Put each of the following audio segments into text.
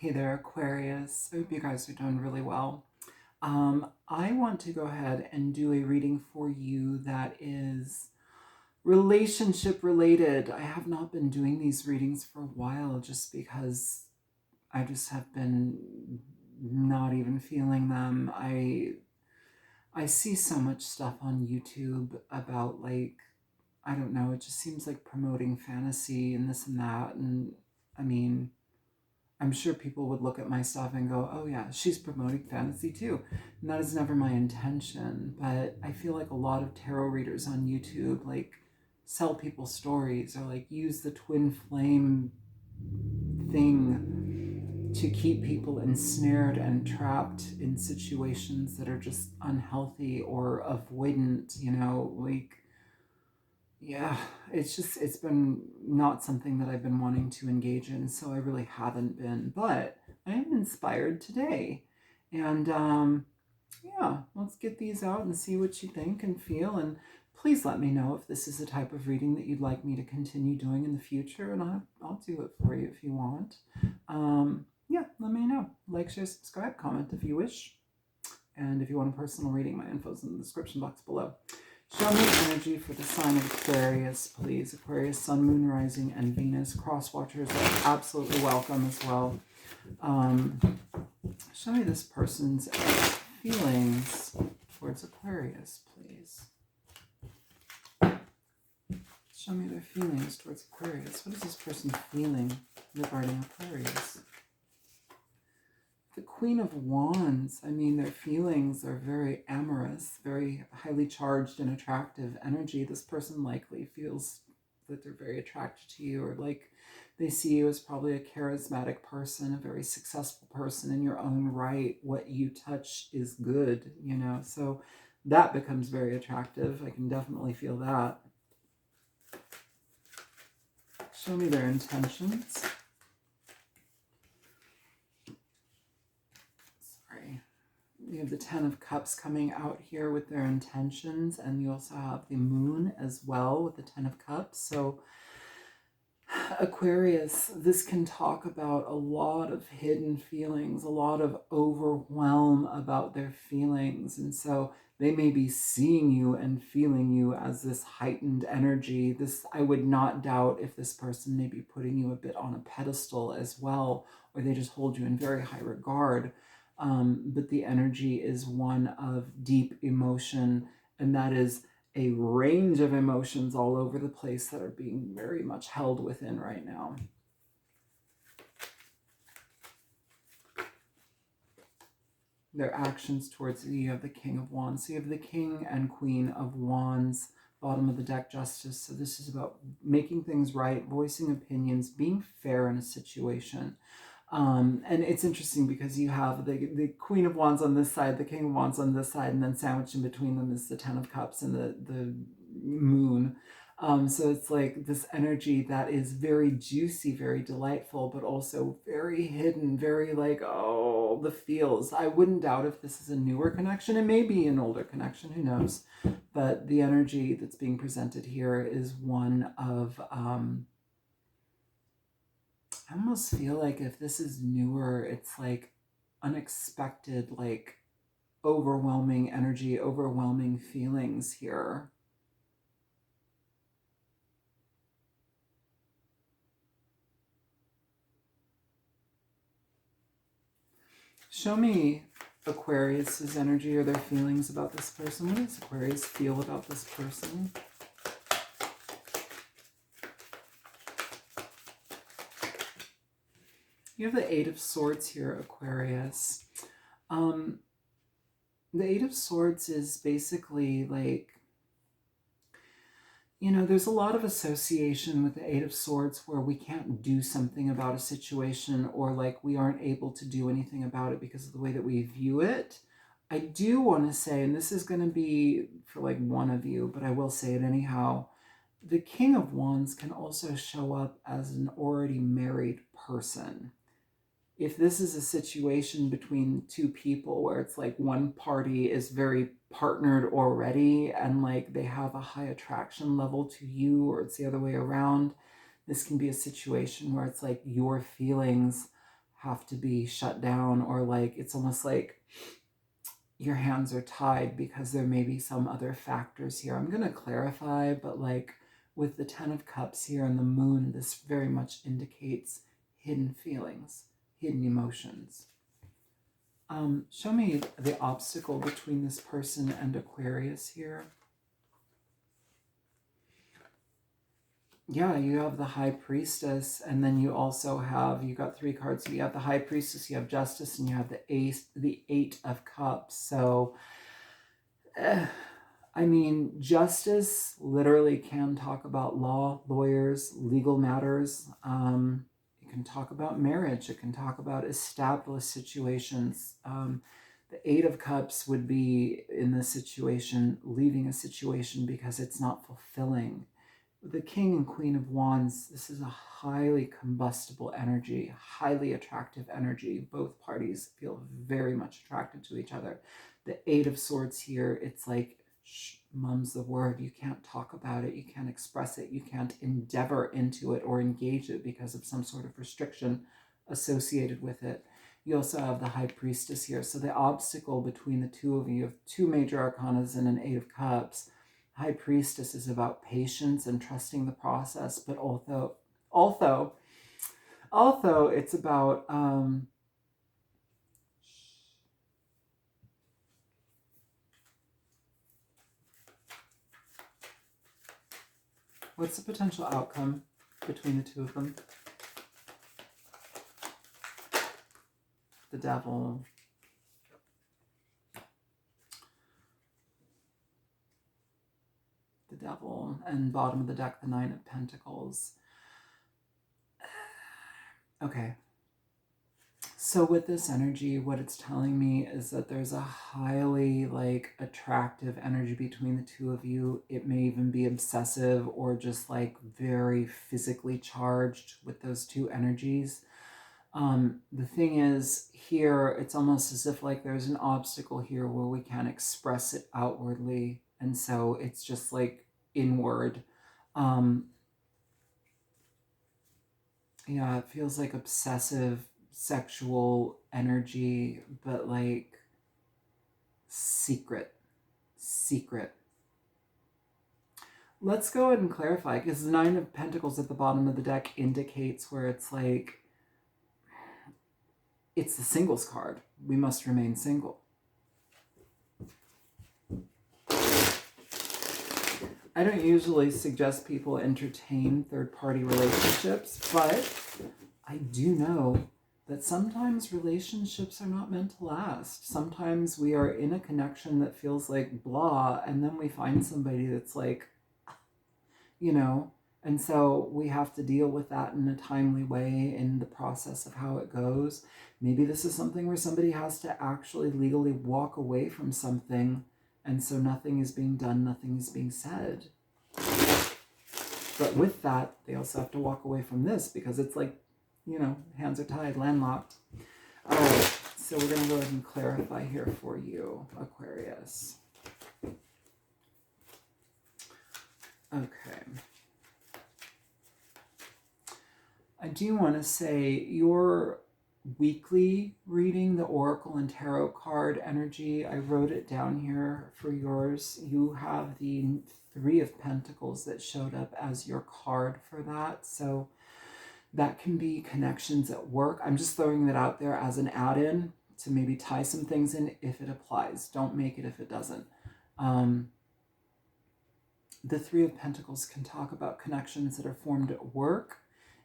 Hey there, Aquarius. I hope you guys are doing really well. I want to go ahead and do a reading for you that is relationship related. I have not been doing these readings for a while just because I just have been not even feeling them. I see so much stuff on YouTube about I don't know, it just seems like promoting fantasy and this and that. And I mean, I'm sure people would look at my stuff and go, oh yeah, she's promoting fantasy too. And that is never my intention. But I feel like a lot of tarot readers on YouTube sell people stories or use the twin flame thing to keep people ensnared and trapped in situations that are just unhealthy or avoidant, yeah, it's been not something that I've been wanting to engage in, so I really haven't been. But I am inspired today. And yeah, let's get these out and see what you think and feel. And please let me know if this is the type of reading that you'd like me to continue doing in the future, and I'll do it for you if you want. Yeah, let me know. Like, share, subscribe, comment if you wish. And if you want a personal reading, my info's in the description box below. Show me energy for the sign of Aquarius, please. Aquarius, Sun, Moon, Rising, and Venus. Cross watchers are absolutely welcome as well. Show me this person's feelings towards Aquarius, please. Show me their feelings towards Aquarius. What is this person feeling regarding Aquarius? The Queen of Wands, I mean, their feelings are very amorous, very highly charged and attractive energy. This person likely feels that they're very attracted to you, or they see you as probably a charismatic person, a very successful person in your own right. What you touch is good, so that becomes very attractive. I can definitely feel that. Show me their intentions. You have the Ten of Cups coming out here with their intentions, and you also have the Moon as well with the Ten of Cups. So Aquarius, this can talk about a lot of hidden feelings, a lot of overwhelm about their feelings. And so they may be seeing you and feeling you as this heightened energy. This, I would not doubt if this person may be putting you a bit on a pedestal as well, or they just hold you in very high regard. But the energy is one of deep emotion, and that is a range of emotions all over the place that are being very much held within right now. Their actions towards you have the King of Wands. So you have the King and Queen of Wands, bottom of the deck, Justice. So this is about making things right, voicing opinions, being fair in a situation. And it's interesting because you have the Queen of Wands on this side, the King of Wands on this side, and then sandwiched in between them is the Ten of Cups and the Moon. So it's like this energy that is very juicy, very delightful, but also very hidden, very oh, the feels. I wouldn't doubt if this is a newer connection. It may be an older connection, who knows? But the energy that's being presented here is one of... I almost feel like if this is newer, it's unexpected, overwhelming energy, overwhelming feelings here. Show me Aquarius's energy or their feelings about this person. What does Aquarius feel about this person? You have the Eight of Swords here, Aquarius. The Eight of Swords is basically there's a lot of association with the Eight of Swords where we can't do something about a situation, or we aren't able to do anything about it because of the way that we view it. I do want to say, and this is going to be for one of you, but I will say it anyhow, the King of Wands can also show up as an already married person. If this is a situation between two people where it's one party is very partnered already and they have a high attraction level to you, or it's the other way around, this can be a situation where it's your feelings have to be shut down, or like it's almost like your hands are tied because there may be some other factors here. I'm going to clarify, but like with the 10 of Cups here and the moon, this very much indicates hidden feelings, hidden emotions. Show me the obstacle between this person and Aquarius here. Yeah, you have the High Priestess, and then you also have, you got 3 cards. So you have the High Priestess, you have Justice, and you have the Eight of Cups. So, I mean, Justice literally can talk about law, lawyers, legal matters. It can talk about marriage. It can talk about established situations. The Eight of Cups would be in this situation, leaving a situation because it's not fulfilling. The King and Queen of Wands, this is a highly combustible energy, highly attractive energy. Both parties feel very much attracted to each other. The Eight of Swords here, it's like, mum's the word. You can't talk about it. You can't express it. You can't endeavor into it or engage it because of some sort of restriction associated with it. You also have the High Priestess here. So the obstacle between the two of you have 2 major arcanas and an Eight of Cups. High Priestess is about patience and trusting the process, but also it's about what's the potential outcome between the two of them? The Devil. The Devil, and bottom of the deck, the Nine of Pentacles. Okay. So with this energy, what it's telling me is that there's a highly like attractive energy between the two of you. It may even be obsessive or just like very physically charged with those two energies. The thing is here, it's almost as if like there's an obstacle here where we can't express it outwardly. And so it's just like inward. Yeah, it feels like obsessive sexual energy, but like secret. Let's go ahead and clarify, because the Nine of Pentacles at the bottom of the deck indicates where it's like, it's the singles card. We must remain single. I don't usually suggest people entertain third-party relationships, but I do know that sometimes relationships are not meant to last. Sometimes we are in a connection that feels like blah, and then we find somebody that's like, you know, and so we have to deal with that in a timely way in the process of how it goes. Maybe this is something where somebody has to actually legally walk away from something, and so nothing is being done, nothing is being said. But with that, they also have to walk away from this because it's like, you know, hands are tied, landlocked. All right, so we're going to go ahead and clarify here for you, Aquarius. Okay. I do want to say your weekly reading, the Oracle and Tarot card energy, I wrote it down here for yours. You have the Three of Pentacles that showed up as your card for that. So that can be connections at work. I'm just throwing that out there as an add-in to maybe tie some things in if it applies. Don't make it if it doesn't. The Three of Pentacles can talk about connections that are formed at work.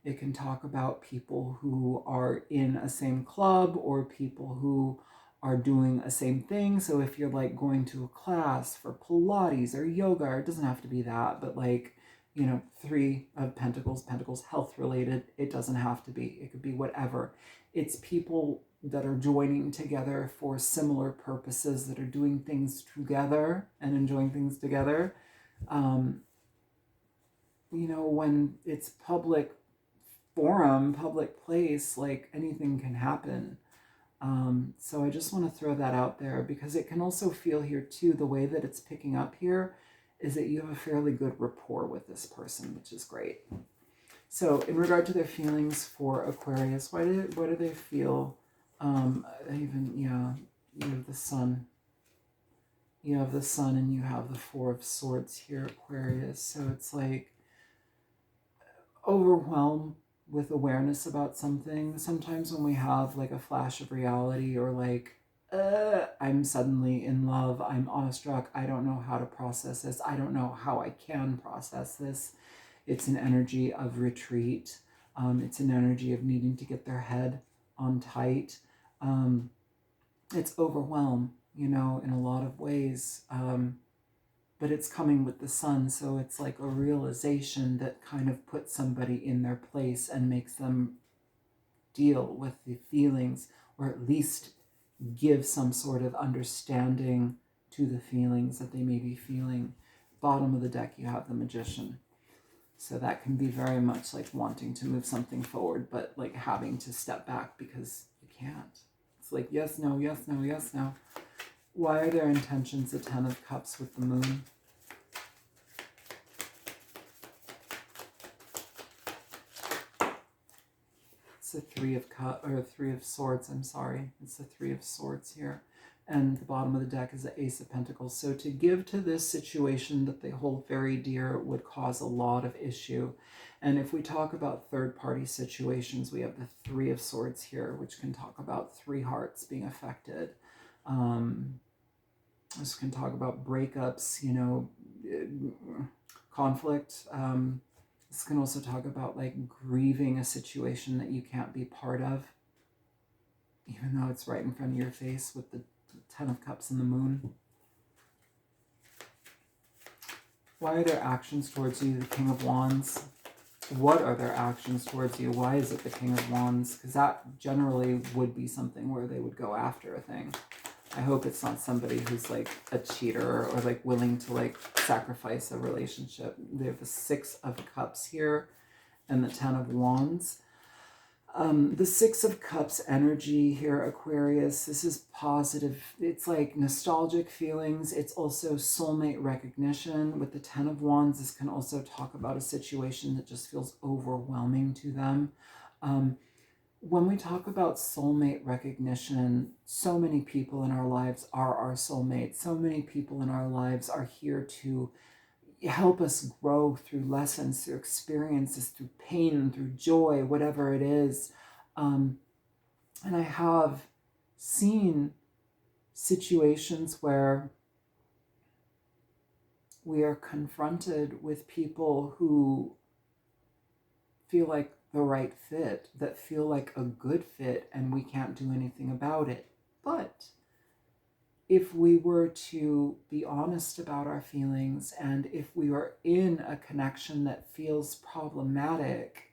It can talk about people who are in a same club or people who are doing a same thing. So if you're like going to a class for Pilates or yoga, or it doesn't have to be that, but like, you know, Three of Pentacles, Pentacles health related, it doesn't have to be. It could be whatever. It's people that are joining together for similar purposes, that are doing things together and enjoying things together. You know, when it's public forum, public place, like anything can happen. So I just want to throw that out there because it can also feel here too, the way that it's picking up here is that you have a fairly good rapport with this person, which is great. So in regard to their feelings for Aquarius, what do they feel? You have the sun. You have the sun and you have the Four of Swords here, Aquarius. So it's like overwhelmed with awareness about something. Sometimes when we have like a flash of reality, or like, I'm suddenly in love, I'm awestruck, I don't know how to process this, I don't know how I can process this. It's an energy of retreat. It's an energy of needing to get their head on tight. It's overwhelm, in a lot of ways. But it's coming with the sun, so it's like a realization that kind of puts somebody in their place and makes them deal with the feelings, or at least give some sort of understanding to the feelings that they may be feeling. Bottom of the deck, you have the Magician. So that can be very much like wanting to move something forward, but like having to step back because you can't. It's like, yes, no, yes, no, yes, no. Why are their intentions the Ten of Cups with the Moon? It's the Three of Swords, I'm sorry. It's the Three of Swords here. And the bottom of the deck is the Ace of Pentacles. So to give to this situation that they hold very dear would cause a lot of issue. And if we talk about third-party situations, we have the Three of Swords here, which can talk about three hearts being affected. This can talk about breakups, conflict. This can also talk about like grieving a situation that you can't be part of, even though it's right in front of your face with the Ten of Cups and the Moon. Why are their actions towards you the King of Wands? What are their actions towards you? Why is it the King of Wands? Because that generally would be something where they would go after a thing. I hope it's not somebody who's like a cheater or like willing to like sacrifice a relationship. They have the Six of Cups here and the Ten of Wands. The Six of Cups energy here, Aquarius, this is positive. It's like nostalgic feelings. It's also soulmate recognition. With the Ten of Wands, this can also talk about a situation that just feels overwhelming to them. When we talk about soulmate recognition, so many people in our lives are our soulmates. So many people in our lives are here to help us grow through lessons, through experiences, through pain, through joy, whatever it is. And I have seen situations where we are confronted with people who feel like the right fit, that feel like a good fit, and we can't do anything about it. But if we were to be honest about our feelings, and if we are in a connection that feels problematic,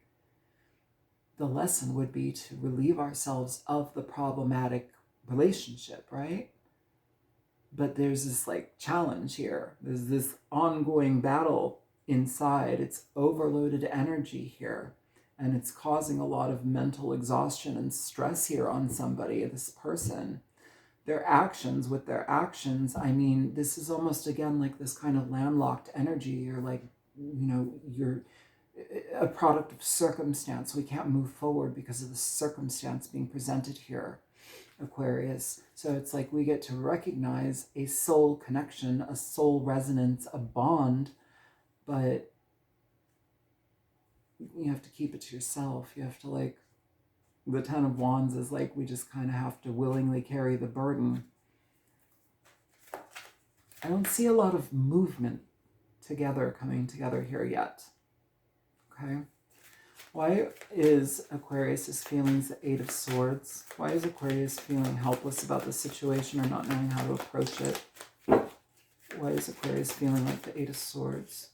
the lesson would be to relieve ourselves of the problematic relationship, right? But there's this like challenge here. There's this ongoing battle inside. It's overloaded energy here. And it's causing a lot of mental exhaustion and stress here on somebody, this person. Their actions, with their actions, I mean, this is almost, again, like this kind of landlocked energy. You're like, you're a product of circumstance. We can't move forward because of the circumstance being presented here, Aquarius. So it's like we get to recognize a soul connection, a soul resonance, a bond, but you have to keep it to yourself. You have to like, the Ten of Wands is like, we just kind of have to willingly carry the burden. I don't see a lot of movement coming together here yet. Okay. Why is Aquarius's feelings the Eight of Swords? Why is Aquarius feeling helpless about the situation or not knowing how to approach it? Why is Aquarius feeling like the Eight of Swords?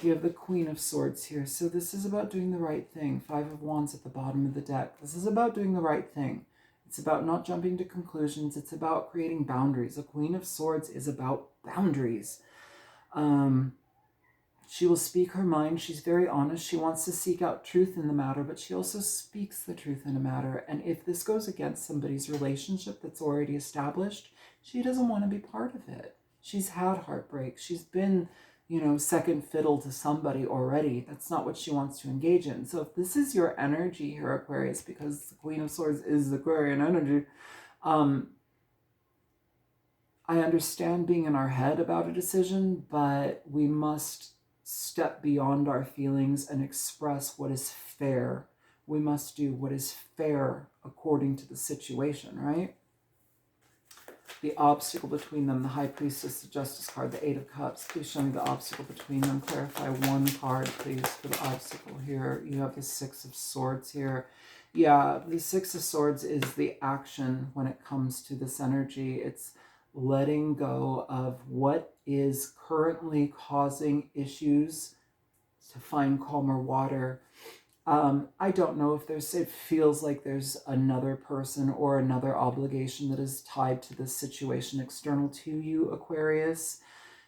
You have the Queen of Swords here. So this is about doing the right thing. Five of Wands at the bottom of the deck. This is about doing the right thing. It's about not jumping to conclusions. It's about creating boundaries. The Queen of Swords is about boundaries. She will speak her mind. She's very honest. She wants to seek out truth in the matter, but she also speaks the truth in a matter. And if this goes against somebody's relationship that's already established, she doesn't want to be part of it. She's had heartbreak. She's been, second fiddle to somebody already. That's not what she wants to engage in. So if this is your energy here, Aquarius, because the Queen of Swords is Aquarian energy, I understand being in our head about a decision, but we must step beyond our feelings and express what is fair. We must do what is fair according to the situation, right? The obstacle between them, the High Priestess, the Justice card, the Eight of Cups. Please show me the obstacle between them. Clarify one card, please, for the obstacle here. You have the Six of Swords here. Yeah, the Six of Swords is the action when it comes to this energy. It's letting go of what is currently causing issues to find calmer water. I don't know if it feels like there's another person or another obligation that is tied to this situation external to you, Aquarius.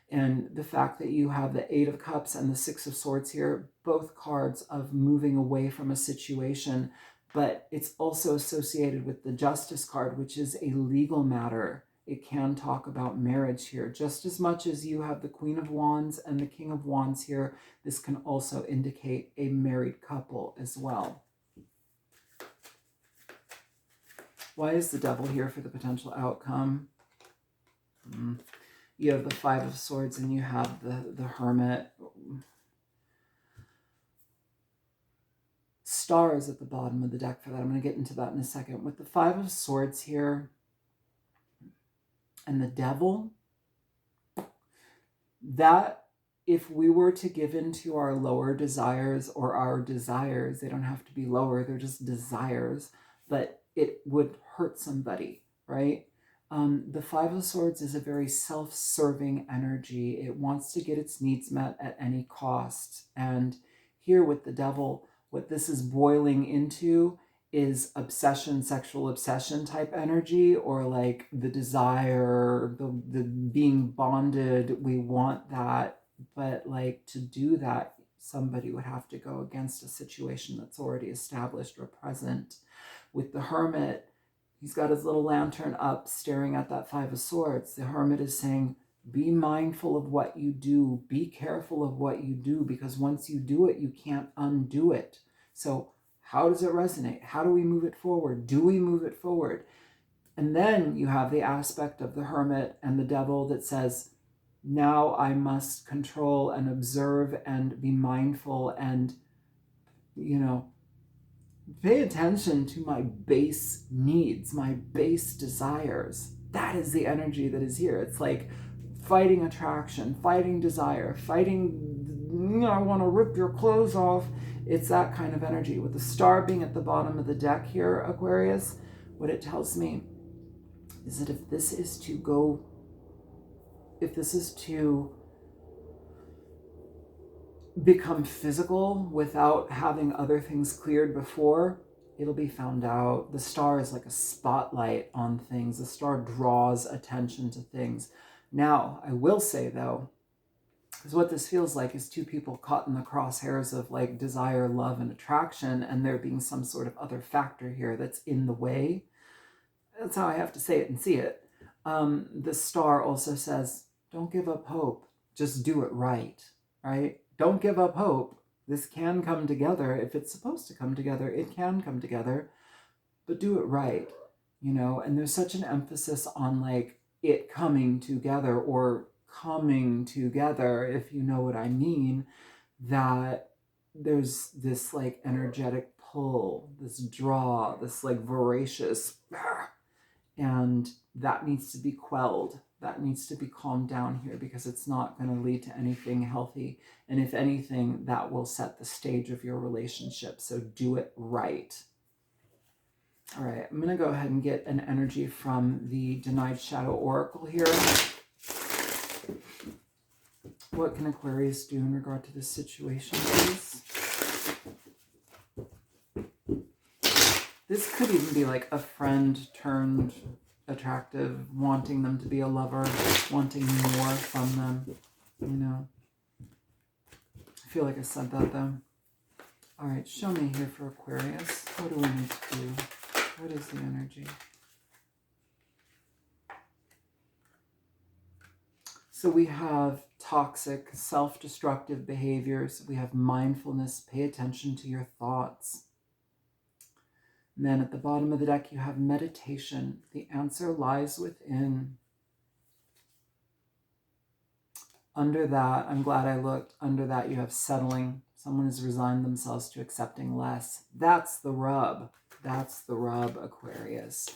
And the fact that you have the Eight of Cups and the Six of Swords here, both cards of moving away from a situation, but it's also associated with the Justice card, which is a legal matter. It can talk about marriage here. Just as much as you have the Queen of Wands and the King of Wands here, this can also indicate a married couple as well. Why is the Devil here for the potential outcome? You have the Five of Swords and you have the Hermit. Stars at the bottom of the deck for that. I'm going to get into that in a second. With the Five of Swords here, and the Devil, that if we were to give in to our lower desires, or our desires, they don't have to be lower, they're just desires, but it would hurt somebody, right? The Five of Swords is a very self-serving energy. It wants to get its needs met at any cost. And here with the Devil, what this is boiling into is obsession, sexual obsession type energy, or like the desire, the being bonded. We want that, but like to do that, somebody would have to go against a situation that's already established or present. With the Hermit, he's got his little lantern up staring at that Five of Swords. The Hermit is saying, be mindful of what you do. Be careful of what you do, because once you do it, you can't undo it. So how does it resonate? How do we move it forward? Do we move it forward? And then you have the aspect of the Hermit and the Devil that says, now I must control and observe and be mindful and, pay attention to my base needs, my base desires. That is the energy that is here. It's like fighting attraction, fighting desire, fighting, I want to rip your clothes off. It's that kind of energy. With the Star being at the bottom of the deck here, Aquarius, what it tells me is that if this is to become physical without having other things cleared before, it'll be found out. The Star is like a spotlight on things. The Star draws attention to things. Now, I will say though, because what this feels like is two people caught in the crosshairs of like desire, love, and attraction, and there being some sort of other factor here that's in the way. That's how I have to say it and see it. The Star also says, don't give up hope. Just do it right? Don't give up hope. This can come together. If it's supposed to come together, it can come together, but do it right, and there's such an emphasis on like it coming together, or coming together, if you know what I mean, that there's this like energetic pull, this draw, this like voracious, and that needs to be quelled. That needs to be calmed down here, because it's not going to lead to anything healthy. And if anything, that will set the stage of your relationship. So do it right. All right, I'm going to go ahead and get an energy from the Denied Shadow Oracle here. What can Aquarius do in regard to this situation, please? This could even be like a friend turned attractive, wanting them to be a lover, wanting more from them, I feel like I said that though. All right, show me here for Aquarius. What do we need to do? What is the energy? So we have toxic, self-destructive behaviors. We have mindfulness, pay attention to your thoughts. And then at the bottom of the deck, you have meditation. The answer lies within. Under that, I'm glad I looked, under that you have settling. Someone has resigned themselves to accepting less. That's the rub. That's the rub, Aquarius.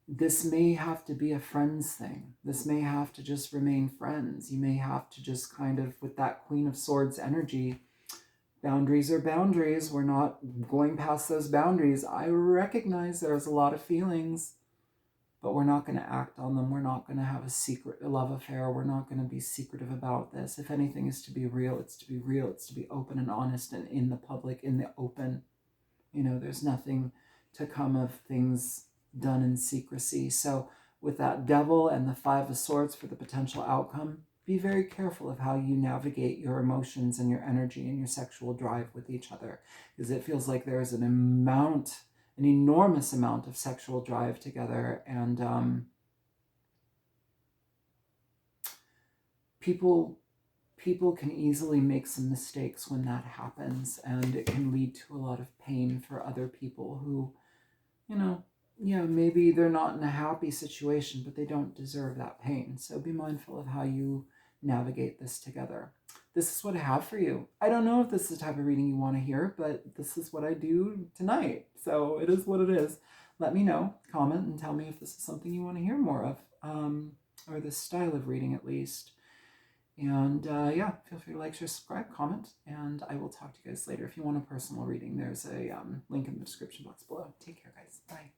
This may have to be a friends thing. This may have to just remain friends. You may have to just kind of, with that Queen of Swords energy, boundaries are boundaries. We're not going past those boundaries. I recognize there's a lot of feelings, but we're not going to act on them. We're not going to have a secret love affair. We're not going to be secretive about this. If anything is to be real, it's to be real. It's to be open and honest and in the public, in the open. You know, there's nothing to come of things done in secrecy. So with that Devil and the Five of Swords for the potential outcome, be very careful of how you navigate your emotions and your energy and your sexual drive with each other, because it feels like there is an enormous amount of sexual drive together, and people can easily make some mistakes when that happens, and it can lead to a lot of pain for other people who, you know, yeah, maybe they're not in a happy situation, but they don't deserve that pain. So be mindful of how you navigate this together. This is what I have for you. I don't know if this is the type of reading you want to hear, but this is what I do tonight. So it is what it is. Let me know, comment, and tell me if this is something you want to hear more of, or this style of reading at least. And yeah, feel free to like, share, subscribe, comment, and I will talk to you guys later. If you want a personal reading, there's a link in the description box below. Take care, guys. Bye.